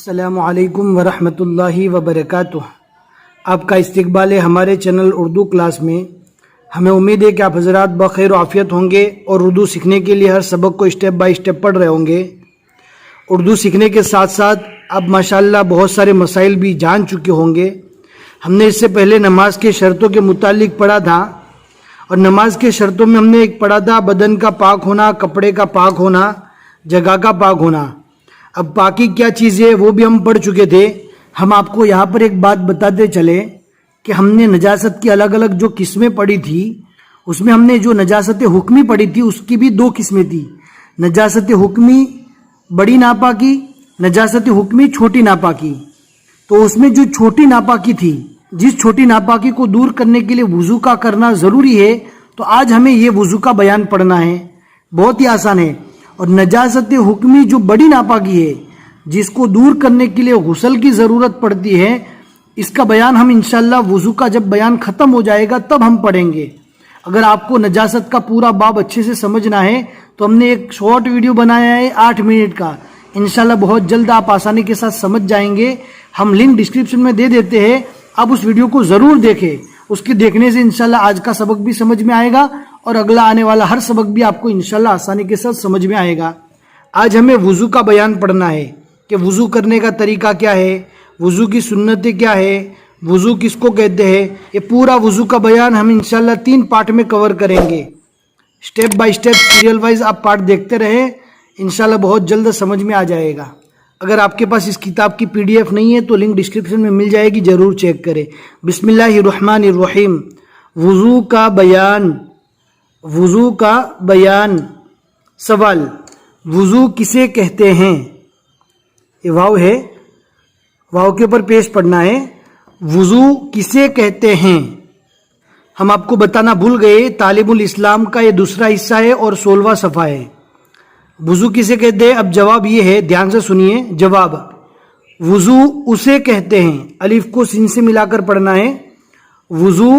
السلام علیکم ورحمۃ اللہ وبرکاتہ۔ آپ کا استقبال ہے ہمارے چینل اردو کلاس میں۔ ہمیں امید ہے کہ آپ حضرات بخیر و عافیت ہوں گے اور اردو سیکھنے کے لیے ہر سبق کو اسٹیپ بائی اسٹیپ پڑھ رہے ہوں گے۔ اردو سیکھنے کے ساتھ ساتھ اب ماشاءاللہ بہت سارے مسائل بھی جان چکے ہوں گے۔ ہم نے اس سے پہلے نماز کے شرطوں کے متعلق پڑھا تھا، اور نماز کے شرطوں میں ہم نے ایک پڑھا تھا بدن کا پاک ہونا، کپڑے کا پاک ہونا، جگہ کا پاک ہونا۔ اب پاکی کیا چیز ہے وہ بھی ہم پڑھ چکے تھے۔ ہم آپ کو یہاں پر ایک بات بتاتے چلے کہ ہم نے نجاست کی الگ الگ جو قسمیں پڑھی تھی، اس میں ہم نے جو نجاست حکمی پڑھی تھی اس کی بھی دو قسمیں تھی، نجاست حکمی بڑی ناپاکی، نجاست حکمی چھوٹی ناپاکی۔ تو اس میں جو چھوٹی ناپاکی تھی، جس چھوٹی ناپاکی کو دور کرنے کے لیے وضو کا کرنا ضروری ہے، تو آج ہمیں یہ وضو کا بیان پڑھنا ہے۔ بہت ہی آسان ہے۔ اور نجاست حکمی جو بڑی ناپاکی ہے، جس کو دور کرنے کے لیے غسل کی ضرورت پڑتی ہے، اس کا بیان ہم انشاءاللہ وضو کا جب بیان ختم ہو جائے گا تب ہم پڑھیں گے۔ اگر آپ کو نجاست کا پورا باب اچھے سے سمجھنا ہے تو ہم نے ایک شارٹ ویڈیو بنایا ہے 8 منٹ کا، انشاءاللہ بہت جلد آپ آسانی کے ساتھ سمجھ جائیں گے۔ ہم لنک ڈسکرپشن میں دے دیتے ہیں، آپ اس ویڈیو کو ضرور دیکھیں۔ اس کے دیکھنے سے انشاءاللہ آج کا سبق بھی سمجھ میں آئے گا، اور اگلا آنے والا ہر سبق بھی آپ کو انشاءاللہ آسانی کے ساتھ سمجھ میں آئے گا۔ آج ہمیں وضو کا بیان پڑھنا ہے کہ وضو کرنے کا طریقہ کیا ہے، وضو کی سنتیں کیا ہے، وضو کس کو کہتے ہیں۔ یہ پورا وضو کا بیان ہم انشاءاللہ 3 پارٹ میں کور کریں گے۔ Step by step serial wise آپ پارٹ دیکھتے رہیں، انشاءاللہ بہت جلد سمجھ میں آ جائے گا۔ اگر آپ کے پاس اس کتاب کی PDF نہیں ہے تو لنک ڈسکرپشن میں مل جائے گی، ضرور چیک کریں۔ بسم اللہ الرحمن الرحیم۔ وضو کا بیان، وضو کا بیان۔ سوال، وضو کسے کہتے ہیں؟ یہ واو ہے، واو کے اوپر پیش پڑھنا ہے۔ وضو کسے کہتے ہیں؟ ہم آپ کو بتانا بھول گئے، طالب الاسلام کا یہ دوسرا حصہ ہے اور 16واں صفحہ ہے۔ وضو کسے کہتے ہیں؟ اب جواب یہ ہے، دھیان سے سنیے جواب۔ وضو اسے کہتے ہیں، الف کو سین سے ملا کر پڑھنا ہے۔ وضو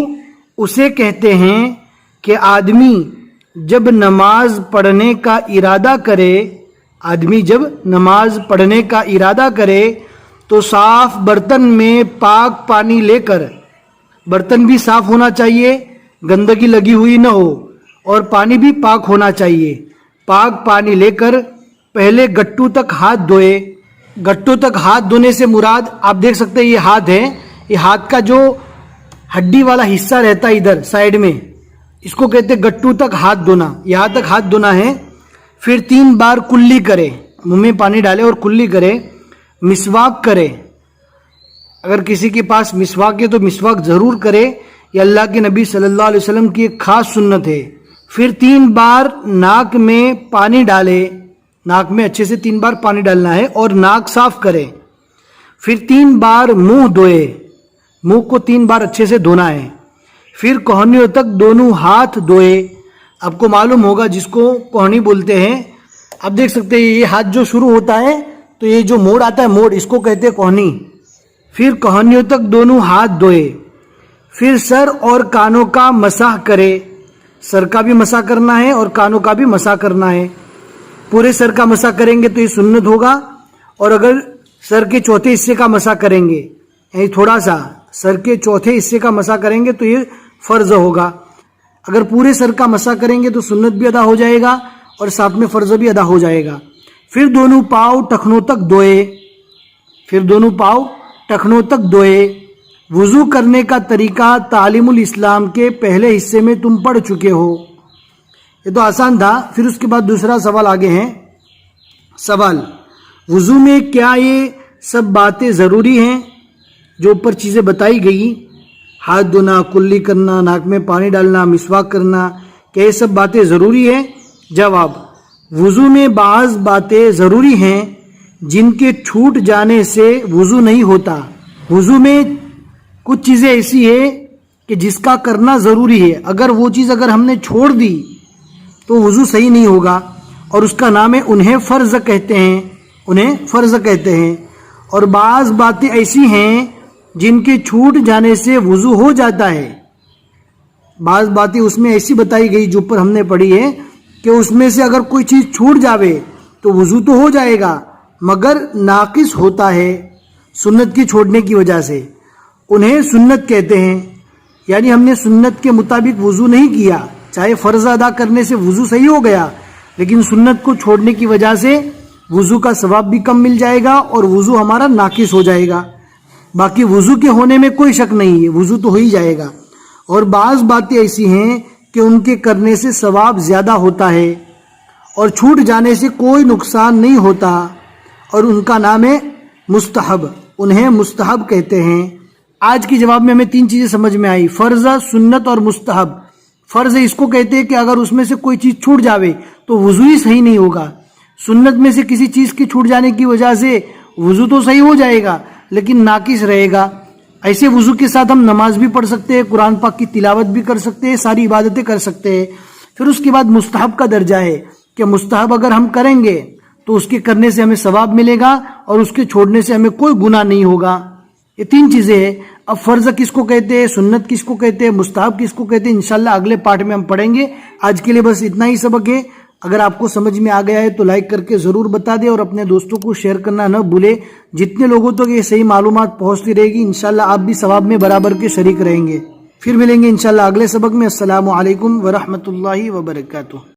اسے کہتے ہیں کہ آدمی جب نماز پڑھنے کا ارادہ کرے، آدمی جب نماز پڑھنے کا ارادہ کرے تو صاف برتن میں پاک پانی لے کر، برتن بھی صاف ہونا چاہیے، گندگی لگی ہوئی نہ ہو، اور پانی بھی پاک ہونا چاہیے، پاک پانی لے کر پہلے گٹو تک ہاتھ دھوئے۔ گٹو تک ہاتھ دھونے سے مراد آپ دیکھ سکتے ہیں، یہ ہاتھ ہے، یہ ہاتھ کا جو ہڈی والا حصہ رہتا ہے ادھر سائیڈ میں، اس کو کہتے ہیں گٹو تک ہاتھ دھونا، یہاں تک ہاتھ دھونا ہے۔ پھر 3 بار کلی کرے، منہ میں پانی ڈالے اور کلی کرے۔ مسواک کرے، اگر کسی کے پاس مسواک ہے تو مسواک ضرور کرے، یہ اللہ کے نبی صلی اللہ علیہ وسلم کی ایک خاص سنت ہے۔ پھر 3 بار ناک میں پانی ڈالے، ناک میں اچھے سے 3 بار پانی ڈالنا ہے اور ناک صاف کرے۔ پھر 3 بار منہ دھوئے، منہ کو 3 بار اچھے سے دھونا ہے۔ پھر کوہنیوں تک دونوں ہاتھ دھوئے۔ آپ کو معلوم ہوگا جس کو کوہنی بولتے ہیں، آپ دیکھ سکتے ہیں یہ ہاتھ جو شروع ہوتا ہے تو یہ جو موڑ آتا ہے، موڑ، اس کو کہتے ہیں کوہنی۔ پھر کوہنیوں تک دونوں ہاتھ دھوئے۔ پھر سر اور کانوں کا مسح کرے، سر کا بھی مسح کرنا ہے اور کانوں کا بھی مسح کرنا ہے۔ پورے سر کا مسح کریں گے تو یہ سنت ہوگا، اور اگر سر کے چوتھے حصے کا مسح کریں گے، یعنی تھوڑا سا سر کے چوتھے حصے کا مسح کریں گے تو یہ فرض ہوگا۔ اگر پورے سر کا مسح کریں گے تو سنت بھی ادا ہو جائے گا اور ساتھ میں فرض بھی ادا ہو جائے گا۔ پھر دونوں پاؤں ٹخنوں تک دھوئے، پھر دونوں پاؤں ٹخنوں تک دھوئے۔ وضو کرنے کا طریقہ تعلیم الاسلام کے پہلے حصے میں تم پڑھ چکے ہو۔ یہ تو آسان تھا۔ پھر اس کے بعد دوسرا سوال آگے ہے۔ سوال، وضو میں کیا یہ سب باتیں ضروری ہیں جو اوپر چیزیں بتائی گئی، ہاتھ دھونا، کلی کرنا، ناک میں پانی ڈالنا، مسواک کرنا، کیا یہ سب باتیں ضروری ہیں؟ جواب، وضو میں بعض باتیں ضروری ہیں جن کے چھوٹ جانے سے وضو نہیں ہوتا۔ وضو میں کچھ چیزیں ایسی ہیں کہ جس کا کرنا ضروری ہے، اگر وہ چیز اگر ہم نے چھوڑ دی تو وضو صحیح نہیں ہوگا، اور اس کا نام ہے انہیں فرض کہتے ہیں، انہیں فرض کہتے ہیں۔ اور بعض باتیں ایسی ہیں جن کے چھوٹ جانے سے وضو ہو جاتا ہے۔ بعض باتیں اس میں ایسی بتائی گئی جو پر ہم نے پڑھی ہے کہ اس میں سے اگر کوئی چیز چھوٹ جاوے تو وضو تو ہو جائے گا، مگر ناقص ہوتا ہے سنت کی چھوڑنے کی وجہ سے، انہیں سنت کہتے ہیں۔ یعنی ہم نے سنت کے مطابق وضو نہیں کیا، چاہے فرض ادا کرنے سے وضو صحیح ہو گیا، لیکن سنت کو چھوڑنے کی وجہ سے وضو کا ثواب بھی کم مل جائے گا اور وضو ہمارا ناقص ہو جائے گا۔ باقی وضو کے ہونے میں کوئی شک نہیں ہے، وضو تو ہو ہی جائے گا۔ اور بعض باتیں ایسی ہیں کہ ان کے کرنے سے ثواب زیادہ ہوتا ہے اور چھوٹ جانے سے کوئی نقصان نہیں ہوتا، اور ان کا نام ہے مستحب، انہیں مستحب کہتے ہیں۔ آج کے جواب میں ہمیں 3 چیزیں سمجھ میں آئی، فرض، سنت اور مستحب۔ فرض اس کو کہتے ہیں کہ اگر اس میں سے کوئی چیز چھوٹ جاوے تو وضو ہی صحیح نہیں ہوگا۔ سنت میں سے کسی چیز کی چھوٹ جانے کی وجہ سے وضو تو صحیح ہو جائے گا لیکن ناقص رہے گا۔ ایسے وضو کے ساتھ ہم نماز بھی پڑھ سکتے ہیں، قرآن پاک کی تلاوت بھی کر سکتے ہیں، ساری عبادتیں کر سکتے ہیں۔ پھر اس کے بعد مستحب کا درجہ ہے کہ مستحب اگر ہم کریں گے تو اس کے کرنے سے ہمیں ثواب ملے گا اور اس کے چھوڑنے سے ہمیں کوئی گناہ نہیں ہوگا۔ یہ 3 چیزیں ہیں۔ اب فرض کس کو کہتے ہیں، سنت کس کو کہتے ہیں، مستحب کس کو کہتے ہیں، انشاءاللہ اگلے پارٹ میں ہم پڑھیں گے۔ آج کے لیے بس اتنا ہی سبق ہے۔ اگر آپ کو سمجھ میں آ گیا ہے تو لائک کر کے ضرور بتا دیں اور اپنے دوستوں کو شیئر کرنا نہ بھولے۔ جتنے لوگوں تک یہ صحیح معلومات پہنچتی رہے گی انشاءاللہ آپ بھی ثواب میں برابر کے شریک رہیں گے۔ پھر ملیں گے انشاءاللہ اگلے سبق میں۔ السلام علیکم ورحمۃ اللہ وبرکاتہ۔